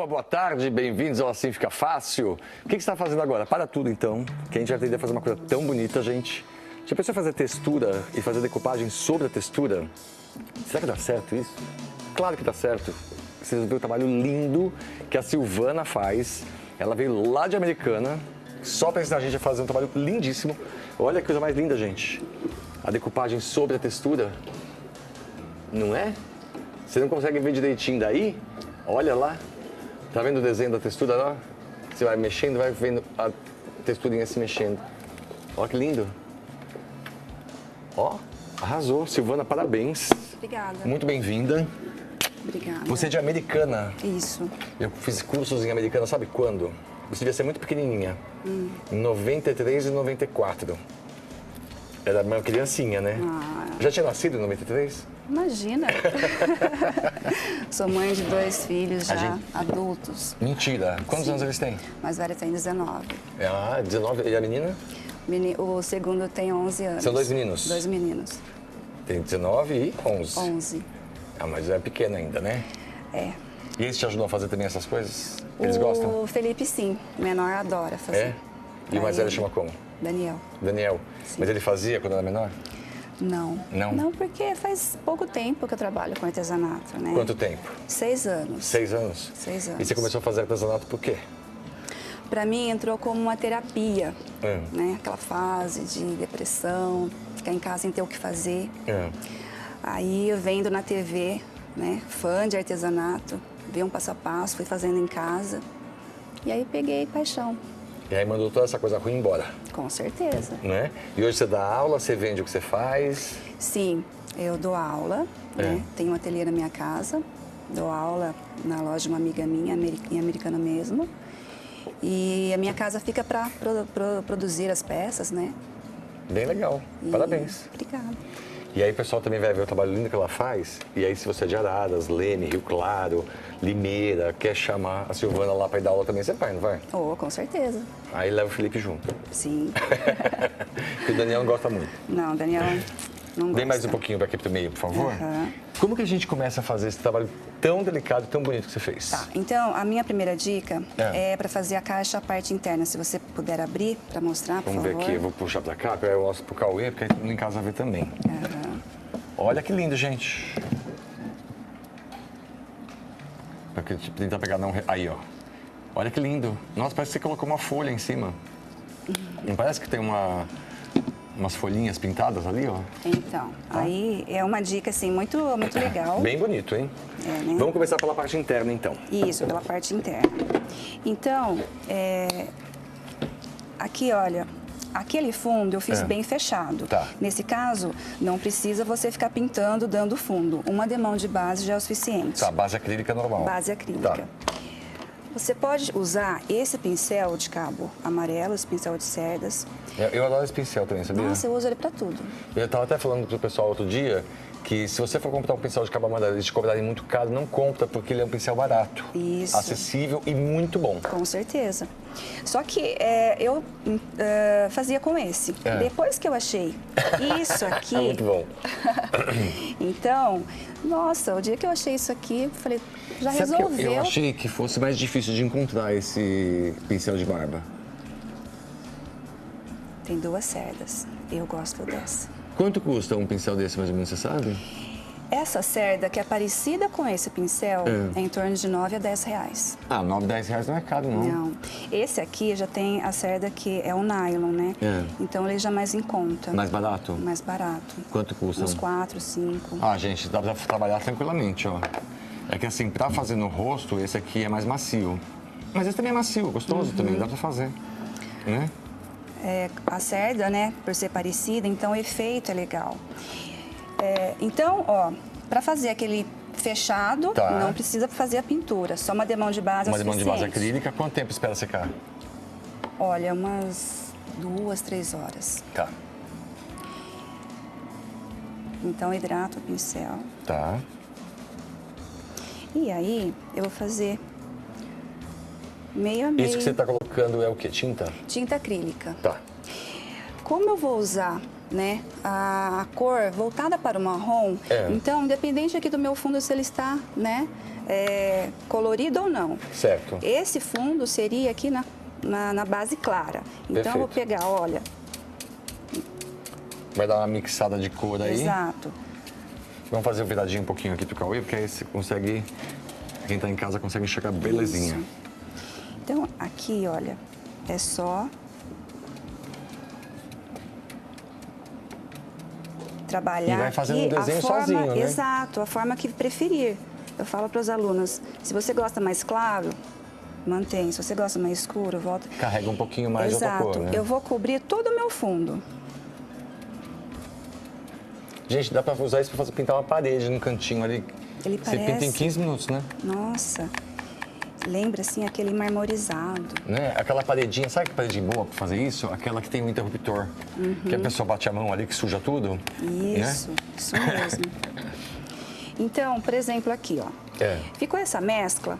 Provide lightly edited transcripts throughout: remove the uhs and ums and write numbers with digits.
boa tarde, bem-vindos ao Assim Fica Fácil. O que você está fazendo agora? Para tudo então, que a gente vai aprender a fazer uma coisa tão bonita, gente. Já pensou em fazer textura e fazer decupagem sobre a textura? Será que dá certo isso? Claro que dá certo. Vocês vão ver o trabalho lindo que a Silvana faz. Ela veio lá de Americana, só para ensinar a gente a fazer um trabalho lindíssimo. Olha que coisa mais linda, gente. A decupagem sobre a textura. Não é? Você não consegue ver direitinho daí? Olha lá. Tá vendo o desenho da textura lá? Você vai mexendo, vai vendo a texturinha se mexendo. Olha que lindo. Ó, arrasou. Silvana, parabéns. Obrigada. Muito bem-vinda. Obrigada. Você é de Americana. Isso. Eu fiz cursos em Americana, sabe quando? Você devia ser muito pequenininha. Em 93 e 94. Era uma criancinha, né? Já tinha nascido em 93? Imagina. Sou mãe de 2 filhos já adultos. Mentira. Quantos anos eles têm? Mais velho tem 19. Ah, 19. E a menina? O segundo tem 11 anos. São 2 meninos? 2 meninos. Tem 19 e 11. 11. Ah, mas é pequena ainda, né? É. E eles te ajudam a fazer também essas coisas? Eles gostam? O Felipe, sim. O menor adora fazer. É? E o mais velho chama como? Daniel. Daniel. Sim. Mas ele fazia quando era menor? Não. Não? Não, porque faz pouco tempo que eu trabalho com artesanato, né? Quanto tempo? 6 anos. 6 anos? 6 anos. E você começou a fazer artesanato por quê? Para mim entrou como uma terapia, né? Aquela fase de depressão, ficar em casa sem ter o que fazer. Aí eu vendo na TV, né? Fã de artesanato, vi um passo a passo, fui fazendo em casa. E aí peguei paixão. E aí mandou toda essa coisa ruim embora. Com certeza. Né? E hoje você dá aula, você vende o que você faz? Sim, eu dou aula, né? Tenho um ateliê na minha casa, dou aula na loja de uma amiga minha, em Americana mesmo. E a minha casa fica para produzir as peças, né? Bem legal, parabéns. Obrigada. E aí o pessoal também vai ver o trabalho lindo que ela faz. E aí se você é de Araras, Leme, Rio Claro, Limeira, quer chamar a Silvana lá para ir dar aula também, você vai, não vai? Oh, com certeza. Aí leva o Felipe junto. Sim. Porque o Daniel não gosta muito. Não, Daniel não gosta. Vem mais um pouquinho para aqui pro meio, por favor. Como que a gente começa a fazer esse trabalho tão delicado e tão bonito que você fez? Tá, então a minha primeira dica é para fazer a caixa, a parte interna. Se você puder abrir para mostrar, por favor. Vamos ver aqui, eu vou puxar para cá, eu mostro pro Cauê, porque em casa vai ver também. Olha que lindo, gente. Pra tentar pegar não... Aí, ó. Olha que lindo. Nossa, parece que você colocou uma folha em cima. Não parece que tem umas folhinhas pintadas ali, ó? Então, aí é uma dica, assim, muito legal. Bem bonito, hein? Né? Vamos começar pela parte interna, então. Isso, pela parte interna. Então, aqui, olha, aquele fundo eu fiz bem fechado. Tá. Nesse caso, não precisa você ficar pintando, dando fundo. Uma demão de base já é o suficiente. Tá, base acrílica normal. Base acrílica. Tá. Você pode usar esse pincel de cabo amarelo, esse pincel de cerdas. Eu adoro esse pincel também, sabia? Nossa, eu uso ele pra tudo. Eu estava até falando pro pessoal outro dia que se você for comprar um pincel de cabo amarelo e eles te cobrarem muito caro, não compra, porque ele é um pincel barato. Isso. Acessível e muito bom. Com certeza. Só que eu fazia com esse. Depois que eu achei isso aqui... É muito bom. Então, nossa, o dia que eu achei isso aqui, eu falei, já Sabe resolveu. que eu achei que fosse mais difícil de encontrar esse pincel de barba. Tem 2 cerdas. Eu gosto dessa. Quanto custa um pincel desse, mais ou menos, você sabe? Essa cerda, que é parecida com esse pincel, é em torno de 9 a 10 reais. Ah, 9, 10 reais não é caro, não. Não. Esse aqui já tem a cerda que é o nylon, né? Então ele já é mais em conta. Mais barato? Mais barato. Quanto custa? Uns 4, 5. Ah, gente, dá pra trabalhar tranquilamente, ó. É que assim, pra fazer no rosto, esse aqui é mais macio. Mas esse também é macio, gostoso também, dá pra fazer, né? A cerda, né, por ser parecida, então o efeito é legal. Então, ó, para fazer aquele fechado, não precisa fazer a pintura, só uma demão de base é Uma demão de base suficiente. acrílica, quanto tempo espera secar? Olha, umas 2, 3 horas. Tá. Então, hidrato o pincel. Tá. E aí, eu vou fazer meio a meio. Isso que você tá colocando é o quê? Tinta? Tinta acrílica. Tá. Como eu vou usar, né, a cor voltada para o marrom, então, independente aqui do meu fundo, se ele está, né, colorido ou não. Certo. Esse fundo seria aqui na base clara. Então, Perfeito. eu vou pegar, olha... Vai dar uma mixada de cor aí. Exato. Vamos fazer um viradinho um pouquinho aqui pro Cauê, porque aí você consegue... Quem tá em casa consegue enxergar belezinha. Isso. Então, aqui, olha, é só... trabalhar E vai fazendo aqui um desenho a forma, sozinho, né? Exato, a forma que preferir. Eu falo para os alunos, se você gosta mais claro, mantém. Se você gosta mais escuro, volta. Carrega um pouquinho mais de outra cor, né? Eu vou cobrir todo o meu fundo. Gente, dá pra usar isso pra pintar uma parede no cantinho ali. Ele Você pinta em 15 minutos, né? Nossa, lembra assim aquele marmorizado. Né? Aquela paredinha, sabe que parede boa pra fazer isso? Aquela que tem um interruptor. Que a pessoa bate a mão ali que suja tudo. Isso, né? isso mesmo. Então, por exemplo, aqui, ó. Ficou essa mescla.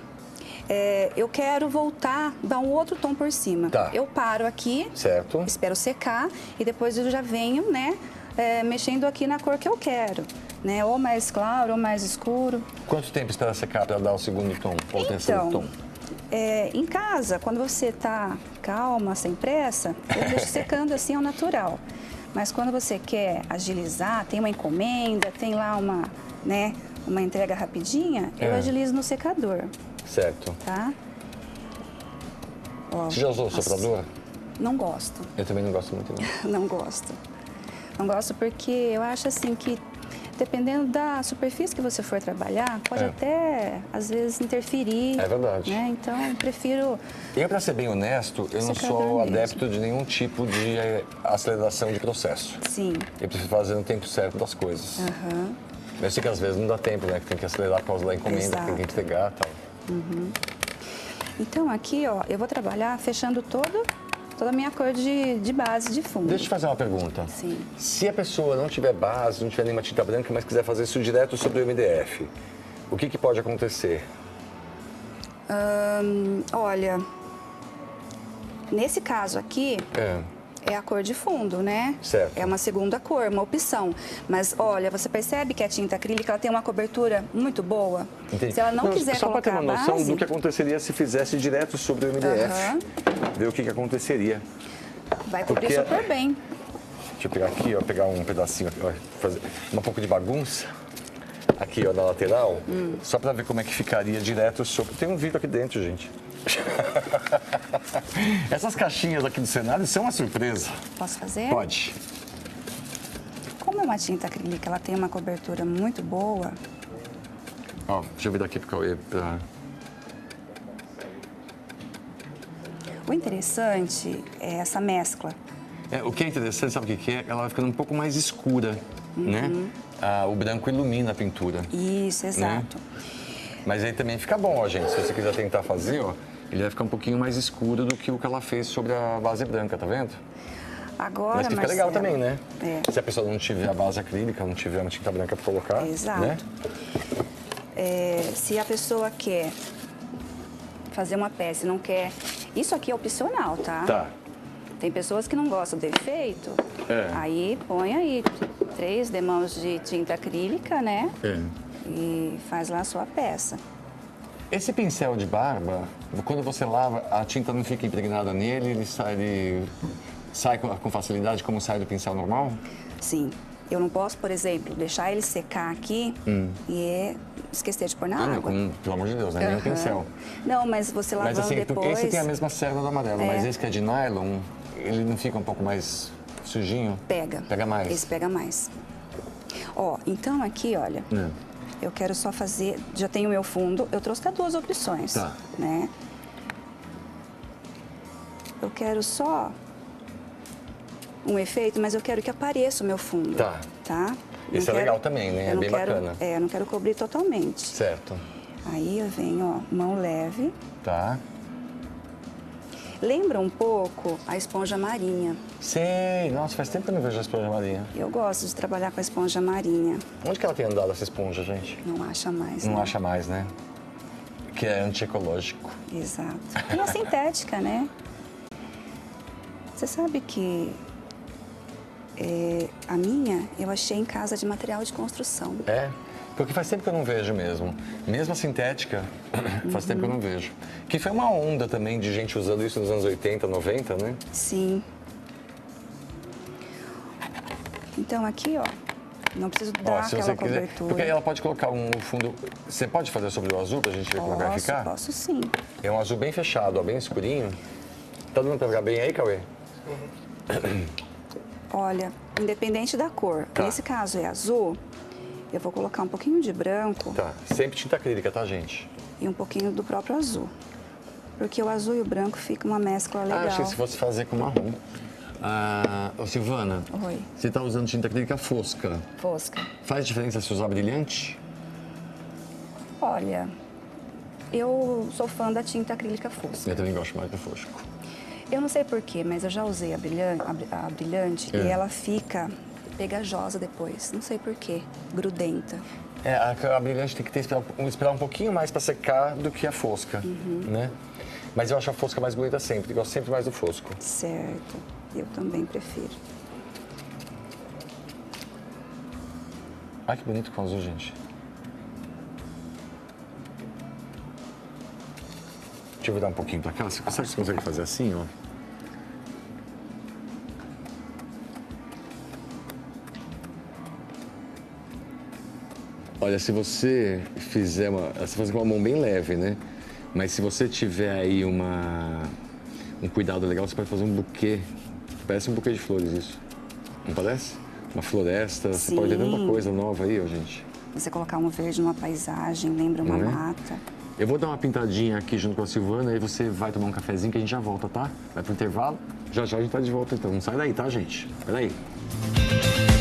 Eu quero voltar, dar um outro tom por cima. Tá. Eu paro aqui, Certo. espero secar e depois eu já venho, né, mexendo aqui na cor que eu quero. Né? Ou mais claro, ou mais escuro. Quanto tempo espera secar para dar o segundo tom ou o terceiro tom? Em casa, quando você está calma, sem pressa, eu deixo secando assim ao natural. Mas quando você quer agilizar, tem uma encomenda, tem lá uma entrega rapidinha, eu agilizo no secador. Certo. Tá? Ó, você já usou o soprador? Não gosto. Eu também não gosto muito, não. Não gosto. Não gosto porque eu acho assim que, dependendo da superfície que você for trabalhar, pode até, às vezes, interferir. É verdade. Né? Então, eu prefiro... Eu, para ser bem honesto, eu não sou adepto de nenhum tipo de aceleração de processo. Sim. Eu preciso fazer no tempo certo das coisas. Eu sei que às vezes não dá tempo, né? Que tem que acelerar por causa da encomenda, que tem que entregar e tal. Então, aqui, ó, eu vou trabalhar fechando toda a minha cor de base de fundo. Deixa eu te fazer uma pergunta. Sim. Se a pessoa não tiver base, não tiver nenhuma tinta branca, mas quiser fazer isso direto sobre o MDF, o que pode acontecer? Olha, nesse caso aqui, é a cor de fundo, né? Certo. É uma segunda cor, uma opção. Mas, olha, você percebe que a tinta acrílica ela tem uma cobertura muito boa? Entendi. Se ela não quiser só colocar para ter uma noção base, do que aconteceria se fizesse direto sobre o MDF. Ver o que aconteceria. vai cobrir super bem. Deixa eu pegar aqui, ó, pegar um pedacinho, ó, fazer um pouco de bagunça. Aqui, ó, na lateral, só para ver como é que ficaria direto sobre... Tem um vidro aqui dentro, gente. Essas caixinhas aqui do cenário são uma surpresa. Posso fazer? Pode. Como é uma tinta acrílica, ela tem uma cobertura muito boa. Ó, deixa eu vir daqui pro Cauê pra... O interessante é essa mescla. O que é interessante, sabe o que é? Ela vai ficando um pouco mais escura, né? O branco ilumina a pintura. Isso, exato. Né? Mas aí também fica bom, ó, gente. Se você quiser tentar fazer, ó, ele vai ficar um pouquinho mais escuro do que o que ela fez sobre a base branca, tá vendo? Agora, mas que fica legal também, né? Se a pessoa não tiver a base acrílica, não tiver uma tinta branca para colocar, exato. Né? Se a pessoa quer fazer uma peça e não quer... Isso aqui é opcional, tá? Tá. Tem pessoas que não gostam do efeito, aí põe aí 3 demãos de tinta acrílica, né? E faz lá a sua peça. Esse pincel de barba, quando você lava, a tinta não fica impregnada nele, ele sai com facilidade como sai do pincel normal? Sim. Eu não posso, por exemplo, deixar ele secar aqui e esquecer de pôr na água. Não, pelo amor de Deus, não é nem o pincel. Não, mas você lavando mas assim, depois... esse tem a mesma cerda do amarelo, mas esse que é de nylon, ele não fica um pouco mais sujinho? Pega. Pega mais? Esse pega mais. Ó, então aqui, olha, eu quero só fazer... Já tenho o meu fundo, eu trouxe até 2 opções, né? Eu quero só um efeito, mas eu quero que apareça o meu fundo. Tá? Isso é legal também, né? É bem bacana. Eu não quero cobrir totalmente. Certo. Aí eu venho, ó, mão leve. Tá. Lembra um pouco a esponja marinha. Sei. Nossa, faz tempo que eu não vejo a esponja marinha. Eu gosto de trabalhar com a esponja marinha. Onde que ela tem andado, essa esponja, gente? Não acha mais, Não né? acha mais, né? Que é antiecológico. Exato. É uma sintética, né? Você sabe que a minha eu achei em casa de material de construção. Porque faz tempo que eu não vejo mesmo. Mesmo a sintética, faz tempo que eu não vejo. Que foi uma onda também de gente usando isso nos anos 80, 90, né? Sim. Então aqui, ó, não preciso dar aquela cobertura. Porque ela pode colocar um fundo... Você pode fazer sobre o azul pra gente ver como vai ficar? Posso sim. É um azul bem fechado, ó, bem escurinho. Tá dando pra pegar bem aí, Cauê? Olha, independente da cor, nesse caso é azul, eu vou colocar um pouquinho de branco. Tá, sempre tinta acrílica, tá, gente? E um pouquinho do próprio azul. Porque o azul e o branco fica uma mescla legal. Ah, achei que se fosse fazer com marrom. Ô, Silvana, Oi. Você tá usando tinta acrílica fosca. Fosca. Faz diferença se usar brilhante? Olha, eu sou fã da tinta acrílica fosca. Eu também gosto mais do fosco. Eu não sei porquê, mas eu já usei a brilhante e ela fica pegajosa depois. Não sei porquê, grudenta. A brilhante tem que esperar um pouquinho mais para secar do que a fosca, né? Mas eu acho a fosca mais bonita sempre, gosto sempre mais do fosco. Certo, eu também prefiro. Ai, que bonito com azul, gente. Deixa eu virar um pouquinho para cá. Será que você consegue fazer assim, ó? Olha, se você fizer você faz com uma mão bem leve, né? Mas se você tiver aí um cuidado legal, você pode fazer um buquê. Parece um buquê de flores isso. Não parece? Uma floresta. Sim. Você pode ter tanta coisa nova aí, ó, gente. Você colocar um verde numa paisagem, lembra uma mata. Eu vou dar uma pintadinha aqui junto com a Silvana, aí você vai tomar um cafezinho que a gente já volta, tá? Vai pro intervalo. Já já a gente tá de volta, então. Não sai daí, tá, gente? Vai daí.